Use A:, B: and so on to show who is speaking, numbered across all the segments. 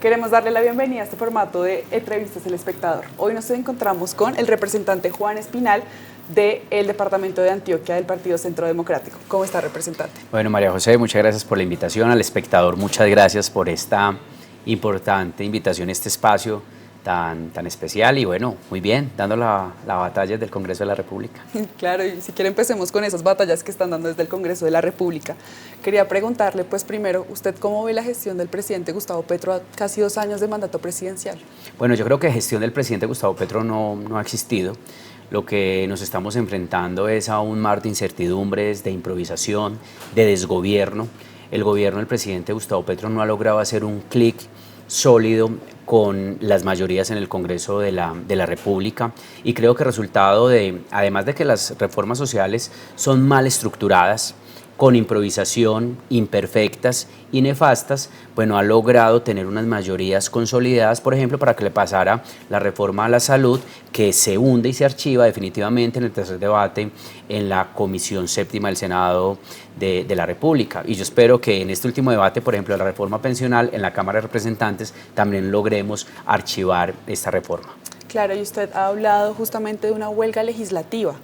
A: Queremos darle la bienvenida a este formato de entrevistas El Espectador. Hoy nos encontramos con el representante Juan Espinal del Departamento de Antioquia del Partido Centro Democrático. ¿Cómo está, representante?
B: Bueno, María José, muchas gracias por la invitación. Al espectador, muchas gracias por esta importante invitación, este espacio tan especial y bueno, muy bien, dando la batalla del Congreso de la República.
A: Claro, y si quiere empecemos con esas batallas que están dando desde el Congreso de la República. Quería preguntarle, pues primero, ¿usted cómo ve la gestión del presidente Gustavo Petro a casi 2 años de mandato presidencial?
B: Bueno, yo creo que gestión del presidente Gustavo Petro no ha existido. Lo que nos estamos enfrentando es a un mar de incertidumbres, de improvisación, de desgobierno. El gobierno del presidente Gustavo Petro no ha logrado hacer un clic sólido con las mayorías en el Congreso de la República y creo que resultado de, además de que las reformas sociales son mal estructuradas, con improvisación, imperfectas y nefastas, bueno, ha logrado tener unas mayorías consolidadas, por ejemplo, para que le pasara la reforma a la salud, que se hunde y se archiva definitivamente en el tercer debate en la Comisión Séptima del Senado de la República. Y yo espero que en este último debate, por ejemplo, de la reforma pensional en la Cámara de Representantes, también logremos archivar esta reforma.
A: Claro, y usted ha hablado justamente de una huelga legislativa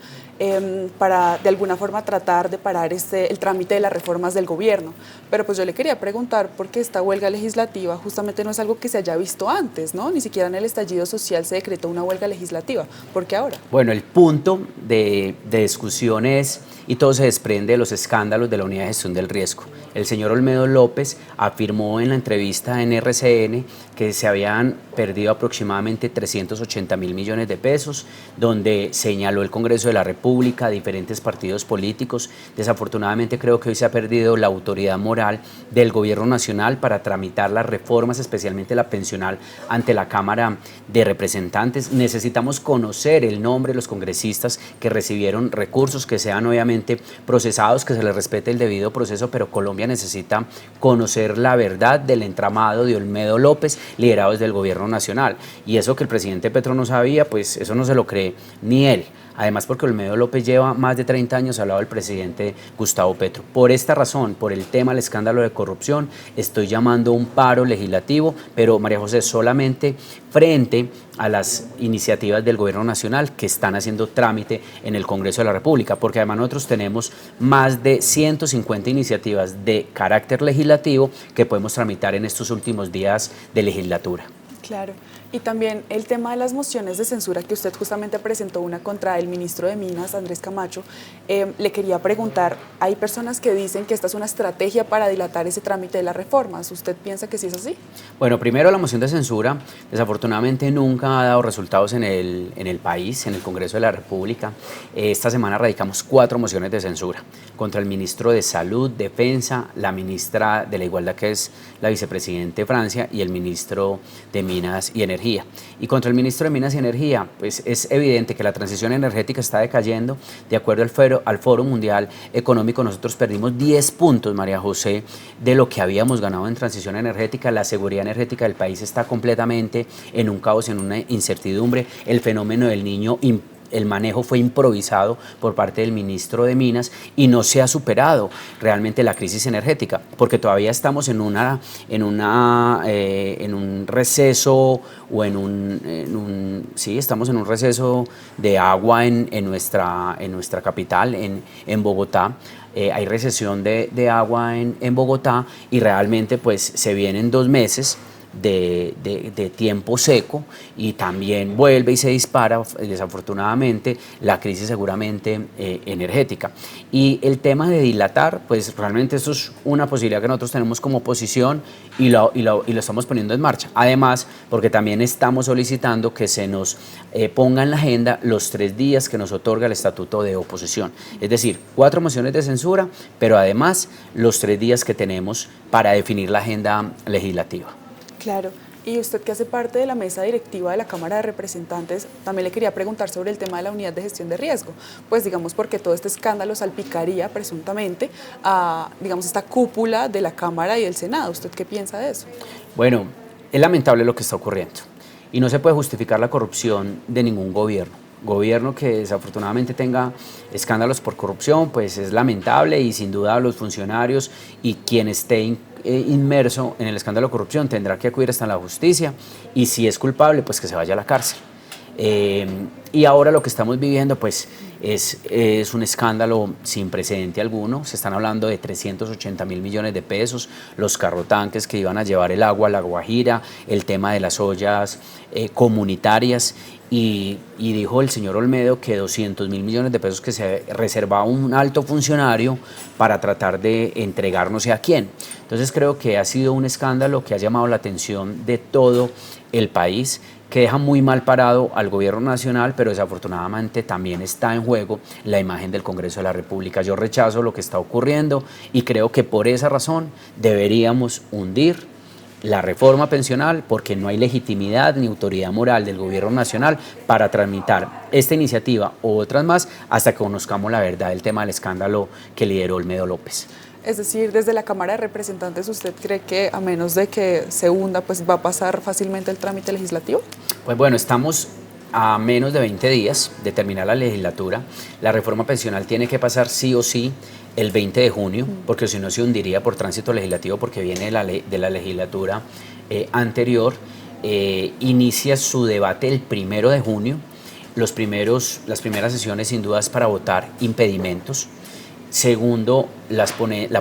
A: para de alguna forma tratar de parar el trámite de las reformas del gobierno. Pero pues yo le quería preguntar por qué esta huelga legislativa justamente no es algo que se haya visto antes, ¿no? Ni siquiera en el estallido social se decretó una huelga legislativa. ¿Por qué ahora?
B: Bueno, el punto de discusión es, y todo se desprende de los escándalos de la Unidad de Gestión del Riesgo. El señor Olmedo López afirmó en la entrevista en RCN que se habían perdido aproximadamente 380.000 millones de pesos, donde señaló el Congreso de la República, diferentes partidos políticos. Desafortunadamente creo que hoy se ha perdido la autoridad moral del Gobierno Nacional para tramitar las reformas, especialmente la pensional, ante la Cámara de Representantes. Necesitamos conocer el nombre de los congresistas que recibieron recursos, que sean obviamente procesados, que se les respete el debido proceso, pero Colombia necesita conocer la verdad del entramado de Olmedo López, liderado desde el Gobierno Nacional. Y eso que el presidente Petro no sabía, pues eso no se lo cree ni él. Además porque Olmedo López lleva más de 30 años al lado del presidente Gustavo Petro. Por esta razón, por el tema del escándalo de corrupción, estoy llamando un paro legislativo, pero María José, solamente frente a las iniciativas del Gobierno Nacional que están haciendo trámite en el Congreso de la República, porque además nosotros tenemos más de 150 iniciativas de carácter legislativo que podemos tramitar en estos últimos días de legislatura.
A: Claro, y también el tema de las mociones de censura que usted justamente presentó una contra el ministro de Minas, Andrés Camacho, le quería preguntar, hay personas que dicen que esta es una estrategia para dilatar ese trámite de las reformas, ¿usted piensa que sí es así?
B: Bueno, primero la moción de censura desafortunadamente nunca ha dado resultados en el país, en el Congreso de la República. Esta semana radicamos 4 mociones de censura contra el ministro de Salud, Defensa, la ministra de la Igualdad, que es la vicepresidente de Francia, y el ministro de Minas y Energía. Y contra el ministro de Minas y Energía, pues es evidente que la transición energética está decayendo. De acuerdo al Foro Mundial Económico, nosotros perdimos 10 puntos, María José, de lo que habíamos ganado en transición energética. La seguridad energética del país está completamente en un caos, en una incertidumbre. El fenómeno del Niño, el manejo fue improvisado por parte del ministro de Minas y no se ha superado realmente la crisis energética, porque todavía estamos en un receso o estamos en un receso de agua en nuestra capital, en Bogotá. Hay recesión de agua en Bogotá y realmente pues se vienen 2 meses de tiempo seco y también vuelve y se dispara desafortunadamente la crisis seguramente energética. Y el tema de dilatar, pues realmente eso es una posibilidad que nosotros tenemos como oposición y lo estamos poniendo en marcha. Además, porque también estamos solicitando que se nos ponga en la agenda los 3 días que nos otorga el Estatuto de Oposición. Es decir, 4 mociones de censura, pero además los 3 días que tenemos para definir la agenda legislativa.
A: Claro, y usted que hace parte de la mesa directiva de la Cámara de Representantes, también le quería preguntar sobre el tema de la unidad de gestión de riesgo, pues digamos porque todo este escándalo salpicaría presuntamente a, digamos, esta cúpula de la Cámara y del Senado. ¿Usted qué piensa de eso?
B: Bueno, es lamentable lo que está ocurriendo y no se puede justificar la corrupción de ningún gobierno. gobierno que desafortunadamente tenga escándalos por corrupción, pues es lamentable y sin duda los funcionarios y quien esté inmerso en el escándalo de corrupción tendrá que acudir hasta la justicia y si es culpable, pues que se vaya a la cárcel. Y ahora lo que estamos viviendo pues es un escándalo sin precedente alguno. Se están hablando de 380.000 millones de pesos, los carrotanques que iban a llevar el agua a La Guajira, el tema de las ollas comunitarias y dijo el señor Olmedo que 200.000 millones de pesos que se reservaba un alto funcionario para tratar de entregar no sé a quién. Entonces creo que ha sido un escándalo que ha llamado la atención de todo el país, que deja muy mal parado al gobierno nacional, pero desafortunadamente también está en juego la imagen del Congreso de la República. Yo rechazo lo que está ocurriendo y creo que por esa razón deberíamos hundir la reforma pensional porque no hay legitimidad ni autoridad moral del gobierno nacional para tramitar esta iniciativa u otras más hasta que conozcamos la verdad del tema del escándalo que lideró Olmedo López.
A: Es decir, desde la Cámara de Representantes, ¿usted cree que a menos de que se hunda, pues va a pasar fácilmente el trámite legislativo?
B: Pues bueno, estamos a menos de 20 días de terminar la legislatura. La reforma pensional tiene que pasar sí o sí el 20 de junio, porque si no se hundiría por tránsito legislativo, porque viene de la legislatura anterior. Inicia su debate el 1 de junio. Las primeras sesiones sin dudas para votar impedimentos. Segundo, la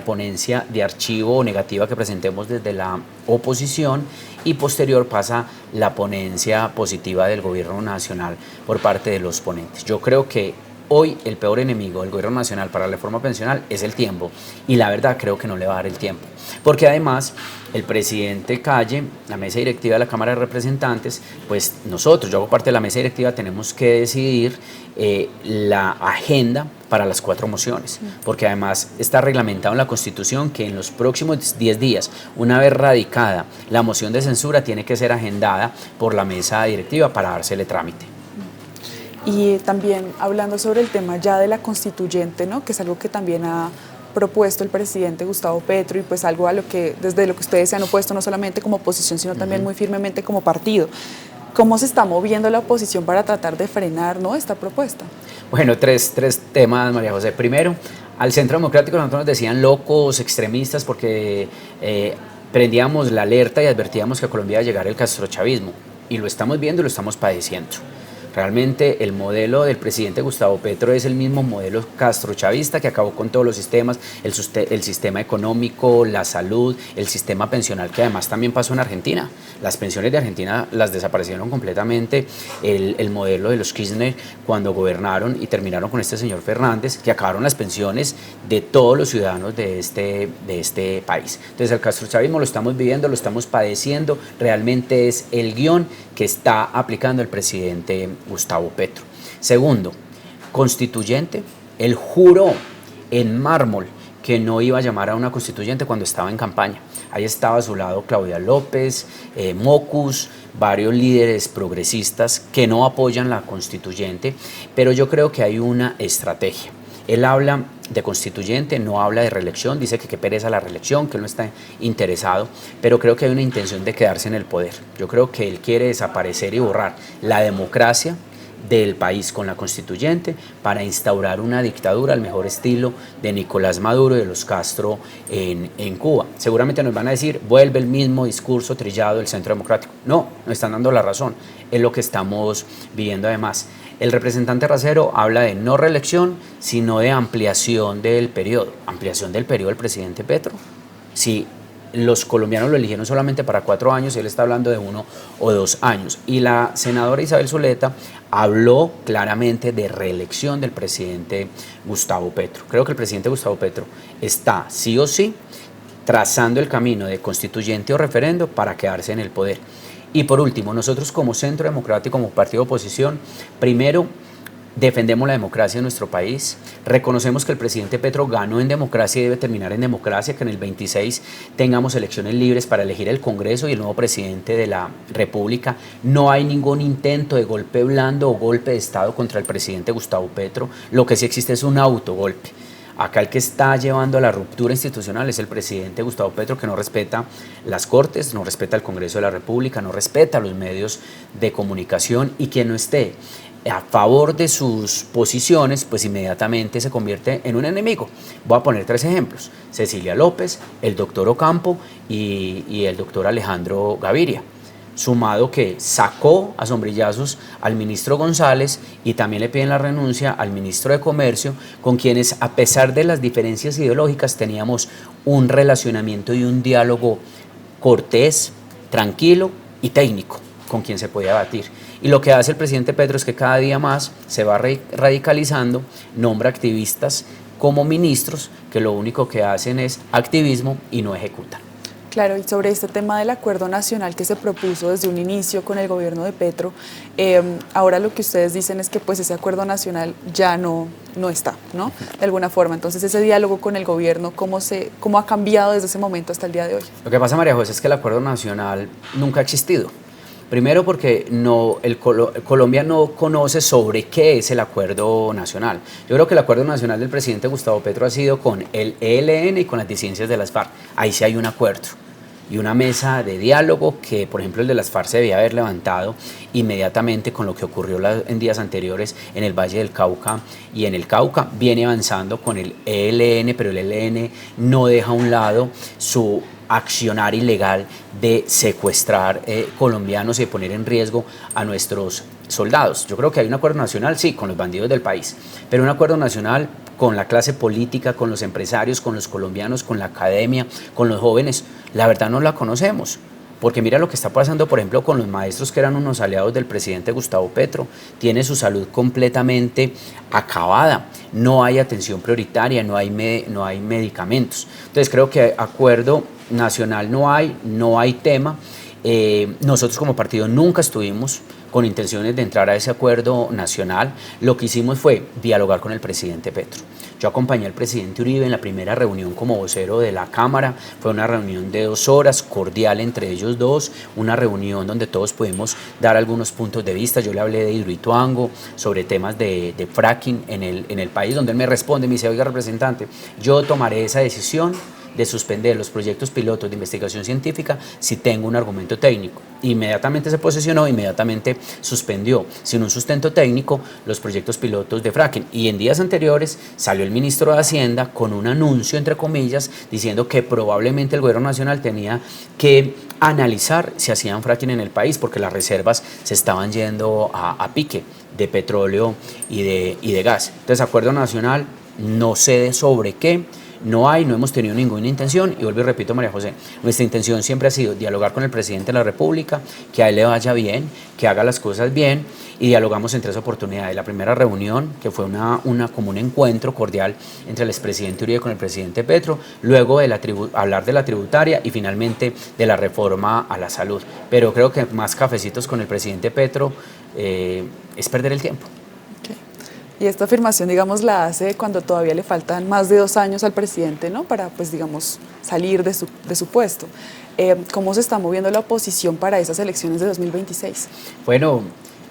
B: ponencia de archivo o negativa que presentemos desde la oposición y posterior pasa la ponencia positiva del gobierno nacional por parte de los ponentes. Yo creo que hoy el peor enemigo del gobierno nacional para la reforma pensional es el tiempo y la verdad creo que no le va a dar el tiempo porque además el presidente Calle, la mesa directiva de la Cámara de Representantes, pues nosotros, yo hago parte de la mesa directiva, tenemos que decidir la agenda para las 4 mociones, porque además está reglamentado en la Constitución que en los próximos 10 días, una vez radicada la moción de censura, tiene que ser agendada por la mesa directiva para dársele trámite.
A: Y también hablando sobre el tema ya de la constituyente, ¿no? Que es algo que también ha propuesto el presidente Gustavo Petro y pues algo a lo que desde lo que ustedes se han opuesto no solamente como oposición sino también muy firmemente como partido. ¿Cómo se está moviendo la oposición para tratar de frenar, ¿no?, esta propuesta?
B: Bueno, tres temas, María José. Primero, al Centro Democrático nosotros nos decían locos, extremistas, porque prendíamos la alerta y advertíamos que a Colombia iba a llegar el castrochavismo y lo estamos viendo y lo estamos padeciendo. Realmente el modelo del presidente Gustavo Petro es el mismo modelo castrochavista que acabó con todos los sistemas, el sistema económico, la salud, el sistema pensional, que además también pasó en Argentina. Las pensiones de Argentina las desaparecieron completamente, el modelo de los Kirchner cuando gobernaron y terminaron con este señor Fernández, que acabaron las pensiones de todos los ciudadanos de este país. Entonces el castrochavismo lo estamos viviendo, lo estamos padeciendo, realmente es el guión que está aplicando el presidente Gustavo Petro. Segundo, constituyente, él juró en mármol que no iba a llamar a una constituyente cuando estaba en campaña. Ahí estaba a su lado Claudia López, Mocus, varios líderes progresistas que no apoyan la constituyente, pero yo creo que hay una estrategia. Él habla de constituyente, no habla de reelección, dice que qué pereza la reelección, que él no está interesado, pero creo que hay una intención de quedarse en el poder. Yo creo que él quiere desaparecer y borrar la democracia del país con la constituyente para instaurar una dictadura al mejor estilo de Nicolás Maduro y de los Castro en Cuba. Seguramente nos van a decir, vuelve el mismo discurso trillado del Centro Democrático. No, nos están dando la razón, es lo que estamos viviendo además. El representante Racero habla de no reelección, sino de ampliación del periodo. ¿Ampliación del periodo del presidente Petro? Si los colombianos lo eligieron solamente para 4 años, él está hablando de 1 o 2 años. Y la senadora Isabel Zuleta habló claramente de reelección del presidente Gustavo Petro. Creo que el presidente Gustavo Petro está, sí o sí, trazando el camino de constituyente o referendo para quedarse en el poder. Y por último, nosotros como Centro Democrático, como partido de oposición, primero defendemos la democracia en nuestro país, reconocemos que el presidente Petro ganó en democracia y debe terminar en democracia, que en el 26 tengamos elecciones libres para elegir el Congreso y el nuevo presidente de la República. No hay ningún intento de golpe blando o golpe de Estado contra el presidente Gustavo Petro, lo que sí existe es un autogolpe. Acá el que está llevando a la ruptura institucional es el presidente Gustavo Petro, que no respeta las Cortes, no respeta el Congreso de la República, no respeta los medios de comunicación y quien no esté a favor de sus posiciones, pues inmediatamente se convierte en un enemigo. Voy a poner 3 ejemplos: Cecilia López, el doctor Ocampo y el doctor Alejandro Gaviria. Sumado que sacó a sombrillazos al ministro González y también le piden la renuncia al ministro de Comercio, con quienes, a pesar de las diferencias ideológicas, teníamos un relacionamiento y un diálogo cortés, tranquilo y técnico, con quien se podía debatir. Y lo que hace el presidente Petro es que cada día más se va radicalizando, nombra activistas como ministros que lo único que hacen es activismo y no ejecutan.
A: Claro, y sobre este tema del acuerdo nacional que se propuso desde un inicio con el gobierno de Petro, ahora lo que ustedes dicen es que pues ese acuerdo nacional ya no está, ¿no? De alguna forma. Entonces, ese diálogo con el gobierno, ¿cómo ha cambiado desde ese momento hasta el día de hoy?
B: Lo que pasa, María José, es que el acuerdo nacional nunca ha existido. Primero porque Colombia no conoce sobre qué es el acuerdo nacional. Yo creo que el acuerdo nacional del presidente Gustavo Petro ha sido con el ELN y con las disidencias de las FARC. Ahí sí hay un acuerdo y una mesa de diálogo que, por ejemplo, el de las FARC se debía haber levantado inmediatamente con lo que ocurrió en días anteriores en el Valle del Cauca y en el Cauca. Viene avanzando con el ELN, pero el ELN no deja a un lado su accionar ilegal de secuestrar colombianos y de poner en riesgo a nuestros soldados. Yo creo que hay un acuerdo nacional, sí, con los bandidos del país, pero un acuerdo nacional con la clase política, con los empresarios, con los colombianos, con la academia, con los jóvenes, la verdad no la conocemos. Porque mira lo que está pasando, por ejemplo, con los maestros que eran unos aliados del presidente Gustavo Petro. Tiene su salud completamente acabada, no hay atención prioritaria, no hay medicamentos. Entonces creo que acuerdo nacional no hay tema. Nosotros como partido nunca estuvimos con intenciones de entrar a ese acuerdo nacional. Lo que hicimos fue dialogar con el presidente Petro. Yo acompañé al presidente Uribe en la primera reunión como vocero de la Cámara. Fue una reunión de 2 horas, cordial entre ellos dos, una reunión donde todos pudimos dar algunos puntos de vista. Yo le hablé de Hidroituango, sobre temas de fracking en el país, donde él me responde, me dice: oiga, representante, yo tomaré esa decisión de suspender los proyectos pilotos de investigación científica si tengo un argumento técnico. Inmediatamente se posesionó, inmediatamente suspendió, sin un sustento técnico, los proyectos pilotos de fracking. Y en días anteriores salió el ministro de Hacienda con un anuncio, entre comillas, diciendo que probablemente el gobierno nacional tenía que analizar si hacían fracking en el país, porque las reservas se estaban yendo a pique de petróleo y de gas. Entonces, acuerdo nacional, no sé sobre qué. No hemos tenido ninguna intención, y vuelvo y repito, María José, nuestra intención siempre ha sido dialogar con el presidente de la República, que a él le vaya bien, que haga las cosas bien, y dialogamos en 3 oportunidades. La primera reunión, que fue como un encuentro cordial entre el expresidente Uribe con el presidente Petro, luego hablar de la tributaria y finalmente de la reforma a la salud. Pero creo que más cafecitos con el presidente Petro es perder el tiempo.
A: Y esta afirmación, digamos, la hace cuando todavía le faltan más de 2 años al presidente, ¿no? Para, pues, digamos, salir de su puesto. ¿Cómo se está moviendo la oposición para esas elecciones de 2026?
B: Bueno,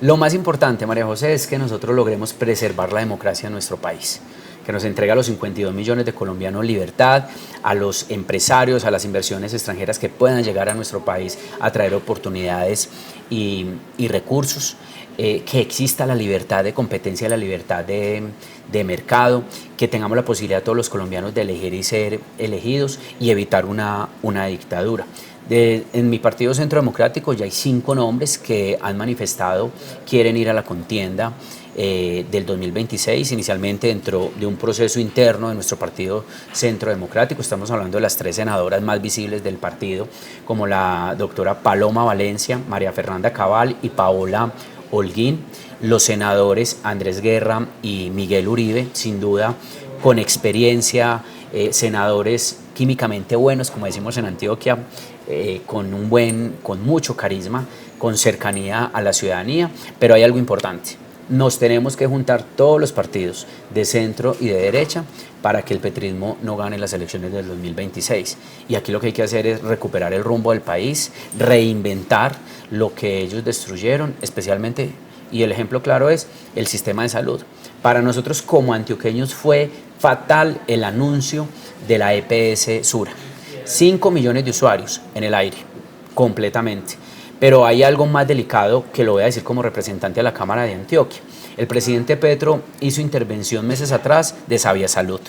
B: lo más importante, María José, es que nosotros logremos preservar la democracia en nuestro país, que nos entrega a los 52 millones de colombianos libertad, a los empresarios, a las inversiones extranjeras que puedan llegar a nuestro país a traer oportunidades y recursos. Que exista la libertad de competencia, la libertad de mercado, que tengamos la posibilidad todos los colombianos de elegir y ser elegidos y evitar una dictadura. En mi partido Centro Democrático ya hay 5 nombres que han manifestado quieren ir a la contienda del 2026, inicialmente dentro de un proceso interno de nuestro partido Centro Democrático. Estamos hablando de las 3 senadoras más visibles del partido, como la doctora Paloma Valencia, María Fernanda Cabal y Paola Holguín, los senadores Andrés Guerra y Miguel Uribe, sin duda con experiencia, senadores químicamente buenos, como decimos en Antioquia, con mucho carisma, con cercanía a la ciudadanía. Pero hay algo importante: nos tenemos que juntar todos los partidos de centro y de derecha para que el petrismo no gane las elecciones del 2026. Y aquí lo que hay que hacer es recuperar el rumbo del país, reinventar lo que ellos destruyeron, especialmente, y el ejemplo claro es el sistema de salud. Para nosotros como antioqueños fue fatal el anuncio de la EPS Sura. 5 millones de usuarios en el aire, completamente. Pero hay algo más delicado que lo voy a decir como representante de la Cámara de Antioquia. El presidente Petro hizo intervención meses atrás de Sabia Salud,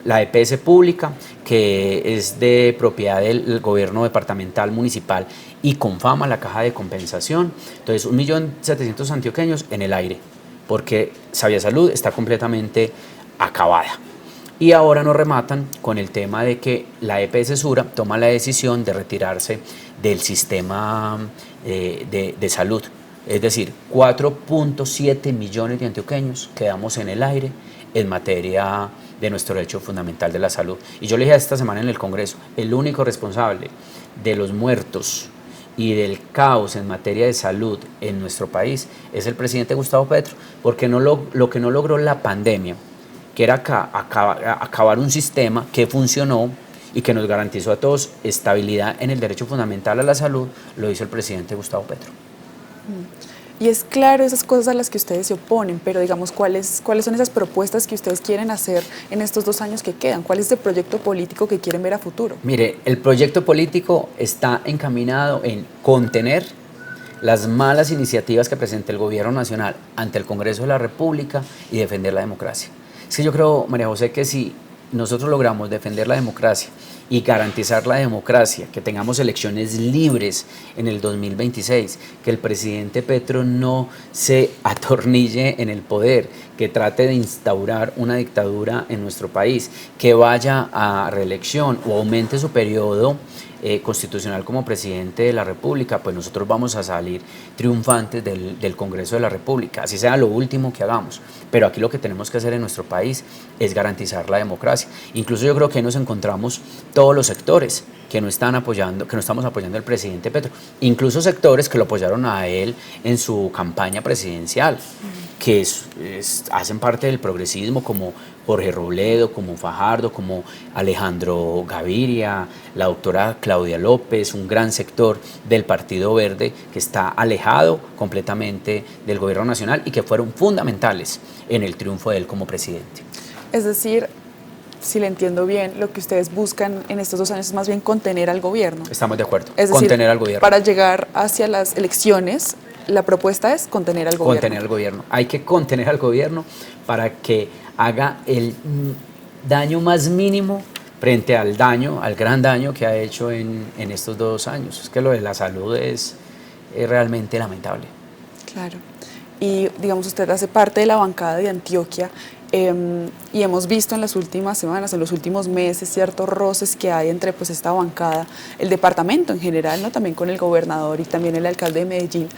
B: la EPS pública, que es de propiedad del gobierno departamental, municipal y Confama, la caja de compensación. Entonces, 1.700.000 antioqueños en el aire, porque Sabia Salud está completamente acabada. Y ahora nos rematan con el tema de que la EPS Sura toma la decisión de retirarse del sistema de salud. Es decir, 4.7 millones de antioqueños quedamos en el aire en materia de nuestro derecho fundamental de la salud. Y yo le dije esta semana en el Congreso, el único responsable de los muertos y del caos en materia de salud en nuestro país es el presidente Gustavo Petro, porque lo que no logró la pandemia, que era acabar un sistema que funcionó y que nos garantizó a todos estabilidad en el derecho fundamental a la salud, lo hizo el presidente Gustavo Petro.
A: Y es claro esas cosas a las que ustedes se oponen, pero digamos, ¿cuáles son esas propuestas que ustedes quieren hacer en estos 2 años que quedan? ¿Cuál es el proyecto político que quieren ver a futuro?
B: Mire, el proyecto político está encaminado en contener las malas iniciativas que presenta el gobierno nacional ante el Congreso de la República y defender la democracia. Es que yo creo, María José, que si nosotros logramos defender la democracia y garantizar la democracia, que tengamos elecciones libres en el 2026, que el presidente Petro no se atornille en el poder, que trate de instaurar una dictadura en nuestro país, que vaya a reelección o aumente su periodo constitucional como presidente de la República, pues nosotros vamos a salir triunfantes del Congreso de la República, así sea lo último que hagamos. Pero aquí lo que tenemos que hacer en nuestro país es garantizar la democracia. Incluso yo creo que nos encontramos todos los sectores que no están apoyando, que no estamos apoyando al presidente Petro, incluso sectores que lo apoyaron a él en su campaña presidencial, que hacen parte del progresismo, como Jorge Robledo, como Fajardo, como Alejandro Gaviria, la doctora Claudia López, un gran sector del Partido Verde que está alejado completamente del gobierno nacional y que fueron fundamentales en el triunfo de él como presidente.
A: Es decir, si le entiendo bien, lo que ustedes buscan en estos 2 años es más bien contener al gobierno.
B: Estamos de acuerdo,
A: es decir,
B: contener al gobierno.
A: Para llegar hacia las elecciones, la propuesta es contener al gobierno.
B: Contener al gobierno. Hay que contener al gobierno para que haga el daño más mínimo frente al gran daño que ha hecho en estos 2 años. Es que lo de la salud es realmente lamentable.
A: Claro. Y digamos, usted hace parte de la bancada de Antioquia y hemos visto en las últimas semanas, en los últimos meses, ciertos roces que hay entre pues esta bancada, el departamento en general, ¿no? También con el gobernador y también el alcalde de Medellín,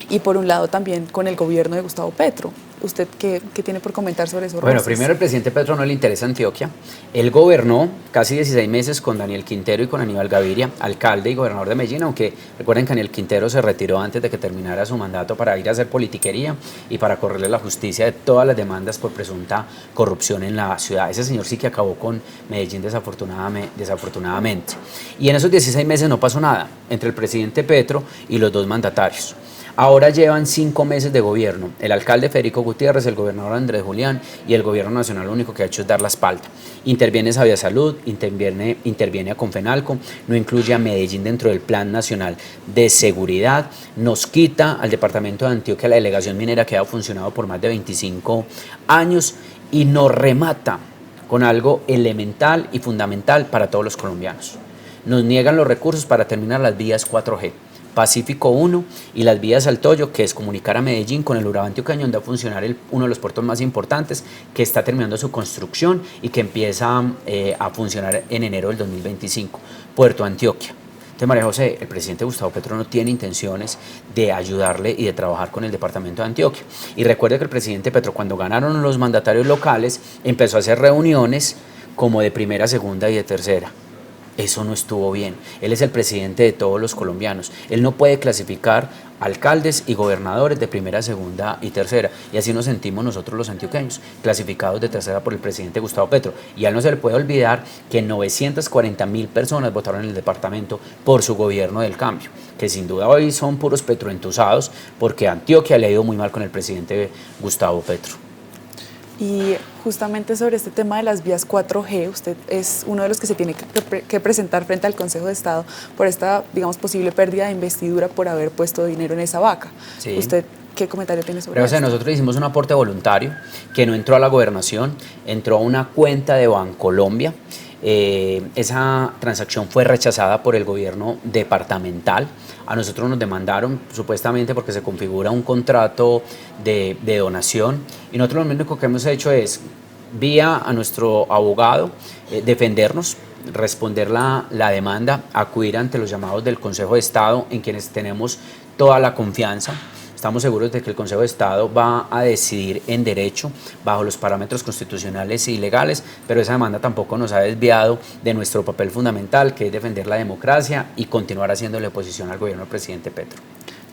A: y por un lado también con el gobierno de Gustavo Petro. ¿Usted qué tiene por comentar sobre eso?
B: Bueno, primero, el presidente Petro no le interesa Antioquia. Él gobernó casi 16 meses con Daniel Quintero y con Aníbal Gaviria, alcalde y gobernador de Medellín, aunque recuerden que Daniel Quintero se retiró antes de que terminara su mandato para ir a hacer politiquería y para correrle la justicia de todas las demandas por presunta corrupción en la ciudad. Ese señor sí que acabó con Medellín desafortunadamente. Y en esos 16 meses no pasó nada entre el presidente Petro y los 2 mandatarios. Ahora llevan 5 meses de gobierno. El alcalde Federico Gutiérrez, el gobernador Andrés Julián y el gobierno nacional lo único que ha hecho es dar la espalda. Interviene Sabia Salud, interviene a Confenalco, no incluye a Medellín dentro del Plan Nacional de Seguridad, nos quita al departamento de Antioquia la delegación minera que ha funcionado por más de 25 años y nos remata con algo elemental y fundamental para todos los colombianos. Nos niegan los recursos para terminar las vías 4G. Pacífico 1 y las vías al Toyo, que es comunicar a Medellín con el Urabá antioqueño, donde va a funcionar uno de los puertos más importantes, que está terminando su construcción y que empieza a funcionar en enero del 2025, Puerto Antioquia. Entonces, María José, el presidente Gustavo Petro no tiene intenciones de ayudarle y de trabajar con el departamento de Antioquia. Y recuerde que el presidente Petro, cuando ganaron los mandatarios locales, empezó a hacer reuniones como de primera, segunda y de tercera. Eso no estuvo bien. Él es el presidente de todos los colombianos. Él no puede clasificar alcaldes y gobernadores de primera, segunda y tercera. Y así nos sentimos nosotros los antioqueños, clasificados de tercera por el presidente Gustavo Petro. Y a él no se le puede olvidar que 940.000 personas votaron en el departamento por su gobierno del cambio, que sin duda hoy son puros petroentusados, porque a Antioquia le ha ido muy mal con el presidente Gustavo Petro.
A: Y justamente sobre este tema de las vías 4G, usted es uno de los que se tiene que presentar frente al Consejo de Estado por esta, digamos, posible pérdida de investidura por haber puesto dinero en esa vaca.
B: Sí.
A: ¿Usted ¿Qué comentario tiene sobre
B: Pero, o sea,
A: esto?
B: nosotros hicimos un aporte voluntario que no entró a la gobernación, entró a una cuenta de Bancolombia. Esa transacción fue rechazada por el gobierno departamental. A nosotros nos demandaron supuestamente porque se configura un contrato de donación, y nosotros lo único que hemos hecho es, vía a nuestro abogado, defendernos, responder la demanda, acudir ante los llamados del Consejo de Estado, en quienes tenemos toda la confianza. Estamos seguros de que el Consejo de Estado va a decidir en derecho, bajo los parámetros constitucionales y legales, pero esa demanda tampoco nos ha desviado de nuestro papel fundamental, que es defender la democracia y continuar haciéndole oposición al gobierno del presidente Petro.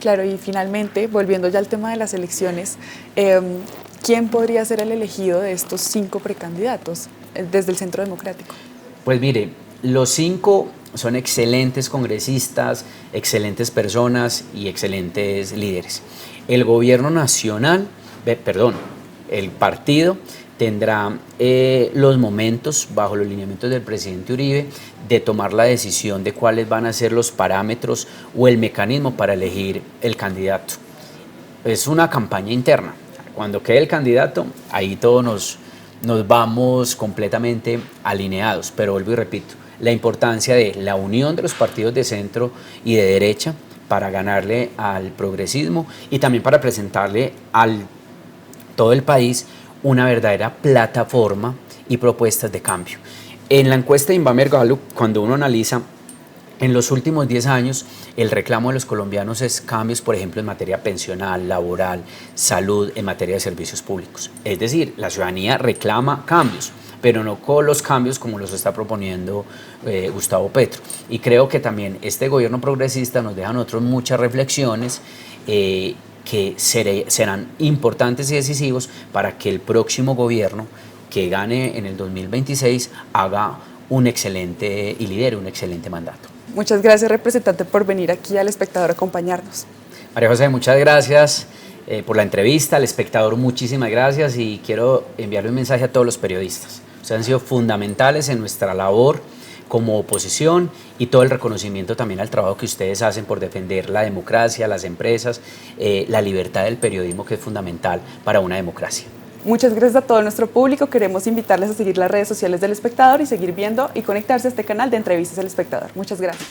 A: Claro, y finalmente, volviendo ya al tema de las elecciones, ¿quién podría ser el elegido de estos 5 precandidatos desde el Centro Democrático?
B: Pues mire, los 5 son excelentes congresistas, excelentes personas y excelentes líderes. El gobierno nacional, el partido tendrá los momentos, bajo los lineamientos del presidente Uribe, de tomar la decisión de cuáles van a ser los parámetros o el mecanismo para elegir el candidato. Es una campaña interna. Cuando quede el candidato, ahí todos nos vamos completamente alineados, pero vuelvo y repito, la importancia de la unión de los partidos de centro y de derecha para ganarle al progresismo y también para presentarle a todo el país una verdadera plataforma y propuestas de cambio. En la encuesta de Inbamer Gallup, cuando uno analiza en los últimos 10 años, el reclamo de los colombianos es cambios, por ejemplo, en materia pensional, laboral, salud, en materia de servicios públicos. Es decir, la ciudadanía reclama cambios, pero no con los cambios como los está proponiendo Gustavo Petro. Y creo que también este gobierno progresista nos deja a nosotros muchas reflexiones que serán importantes y decisivos para que el próximo gobierno que gane en el 2026 haga un excelente y lidere un excelente mandato.
A: Muchas gracias, representante, por venir aquí al Espectador a acompañarnos.
B: María José, muchas gracias por la entrevista. Al Espectador, muchísimas gracias, y quiero enviarle un mensaje a todos los periodistas. Ustedes han sido fundamentales en nuestra labor como oposición, y todo el reconocimiento también al trabajo que ustedes hacen por defender la democracia, las empresas, la libertad del periodismo, que es fundamental para una democracia.
A: Muchas gracias a todo nuestro público. Queremos invitarles a seguir las redes sociales del Espectador y seguir viendo y conectarse a este canal de Entrevistas del Espectador. Muchas gracias.